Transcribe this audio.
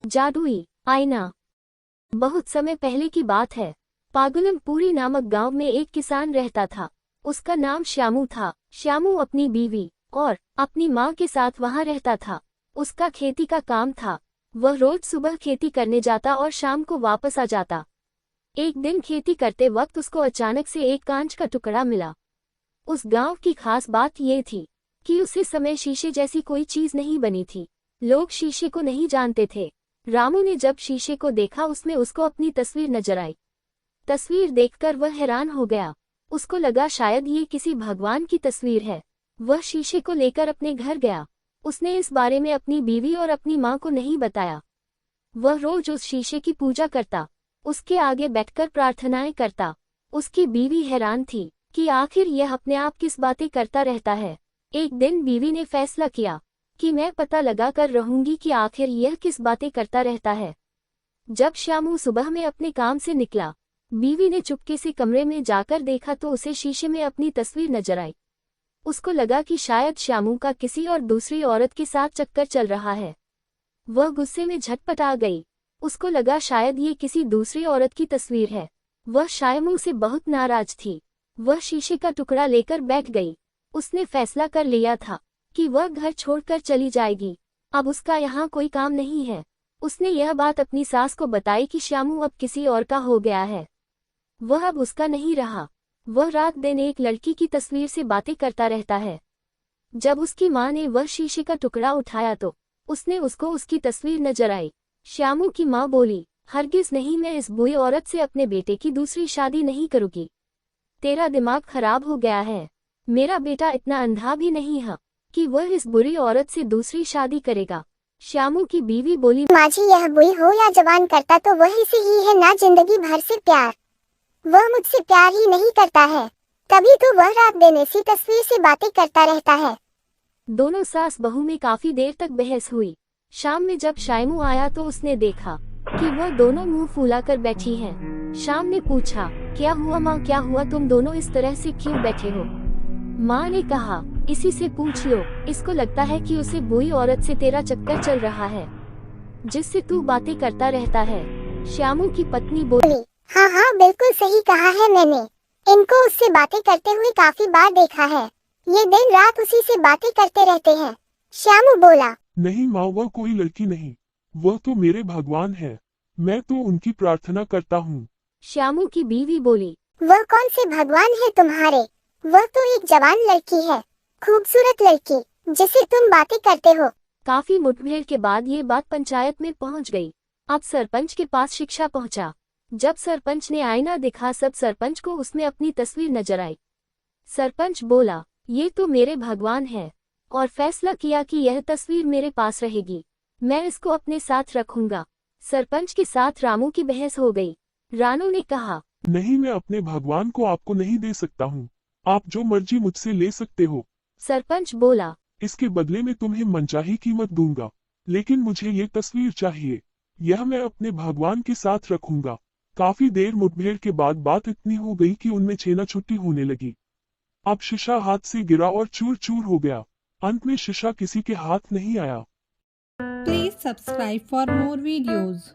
जादुई आईना। बहुत समय पहले की बात है। पागलमपुरी नामक गांव में एक किसान रहता था। उसका नाम श्यामू था। श्यामू अपनी बीवी और अपनी माँ के साथ वहां रहता था। उसका खेती का काम था। वह रोज सुबह खेती करने जाता और शाम को वापस आ जाता। एक दिन खेती करते वक्त उसको अचानक से एक कांच का टुकड़ा मिला। उस गांव की खास बात ये थी कि उसी समय शीशे जैसी कोई चीज नहीं बनी थी। लोग शीशे को नहीं जानते थे। रामू ने जब शीशे को देखा उसमें उसको अपनी तस्वीर नजर आई। तस्वीर देखकर वह हैरान हो गया। उसको लगा शायद ये किसी भगवान की तस्वीर है। वह शीशे को लेकर अपने घर गया। उसने इस बारे में अपनी बीवी और अपनी माँ को नहीं बताया। वह रोज उस शीशे की पूजा करता, उसके आगे बैठकर प्रार्थनाएं करता। उसकी बीवी हैरान थी कि आखिर यह अपने आप किस बातें करता रहता है। एक दिन बीवी ने फैसला किया कि मैं पता लगा कर रहूंगी कि आखिर यह किस बातें करता रहता है। जब श्यामू सुबह में अपने काम से निकला, बीवी ने चुपके से कमरे में जाकर देखा तो उसे शीशे में अपनी तस्वीर नजर आई। उसको लगा कि शायद श्यामू का किसी और दूसरी औरत के साथ चक्कर चल रहा है। वह गुस्से में झटपट आ गई। उसको लगा शायद ये किसी दूसरी औरत की तस्वीर है। वह श्यामू से बहुत नाराज थी। वह शीशे का टुकड़ा लेकर बैठ गई। उसने फैसला कर लिया था कि वह घर छोड़कर चली जाएगी। अब उसका यहाँ कोई काम नहीं है। उसने यह बात अपनी सास को बताई कि श्यामू अब किसी और का हो गया है। वह अब उसका नहीं रहा। वह रात दिन एक लड़की की तस्वीर से बातें करता रहता है। जब उसकी माँ ने वह शीशे का टुकड़ा उठाया तो उसने उसको उसकी तस्वीर नजर आई। श्यामू की माँ बोली, हरगिज नहीं, मैं इस बुरी औरत से अपने बेटे की दूसरी शादी नहीं करूँगी। तेरा दिमाग खराब हो गया है। मेरा बेटा इतना अंधा भी नहीं है कि वह इस बुरी औरत से दूसरी शादी करेगा। श्यामू की बीवी बोली, माँ जी, यह बुई हो या जवान करता तो वही से ही है ना, जिंदगी भर से प्यार। वह मुझसे प्यार ही नहीं करता है, तभी तो वह रात दिन ऐसी तस्वीर से बातें करता रहता है। दोनों सास बहू में काफी देर तक बहस हुई। शाम में जब श्यामू आया तो उसने देखा कि वह दोनों मुंह फुलाकर बैठी हैं। शाम ने पूछा, क्या हुआ माँ, क्या हुआ, तुम दोनों इस तरह से क्यों बैठे हो? माँ ने कहा, इसी से पूछ लो, इसको लगता है कि उसे बुरी औरत से तेरा चक्कर चल रहा है जिससे तू बातें करता रहता है। श्यामू की पत्नी बोली, हाँ हाँ, बिल्कुल सही कहा है मैंने। इनको उससे बातें करते हुए काफी बार देखा है। ये दिन रात उसी से बातें करते रहते हैं। श्यामू बोला, नहीं माँ, वह कोई लड़की नहीं, वह तो मेरे भगवान है। मैं तो उनकी प्रार्थना करता हूँ। श्यामू की बीवी बोली, वह कौन से भगवान है तुम्हारे? वह तो एक जवान लड़की है, खूबसूरत लड़की, जिसे तुम बातें करते हो। काफी मुठभेड़ के बाद ये बात पंचायत में पहुंच गई। अब सरपंच के पास शिक्षा पहुंचा। जब सरपंच ने आईना दिखा, सब सरपंच को उसमें अपनी तस्वीर नजर आई। सरपंच बोला, ये तो मेरे भगवान है, और फैसला किया कि यह तस्वीर मेरे पास रहेगी। मैं इसको अपने साथ रखूंगा। सरपंच के साथ रामू की बहस हो गई। रानू ने कहा, नहीं, मैं अपने भगवान को आपको नहीं दे सकता हूँ। आप जो मर्जी मुझसे ले सकते हो। सरपंच बोला, इसके बदले में तुम्हें मनचाही कीमत दूंगा, लेकिन मुझे ये तस्वीर चाहिए। यह मैं अपने भगवान के साथ रखूंगा। काफी देर मुठभेड़ के बाद बात इतनी हो गई कि उनमें छेना छुट्टी होने लगी। अब शीशा हाथ से गिरा और चूर चूर हो गया। अंत में शीशा किसी के हाथ नहीं आया। Please subscribe for more videos.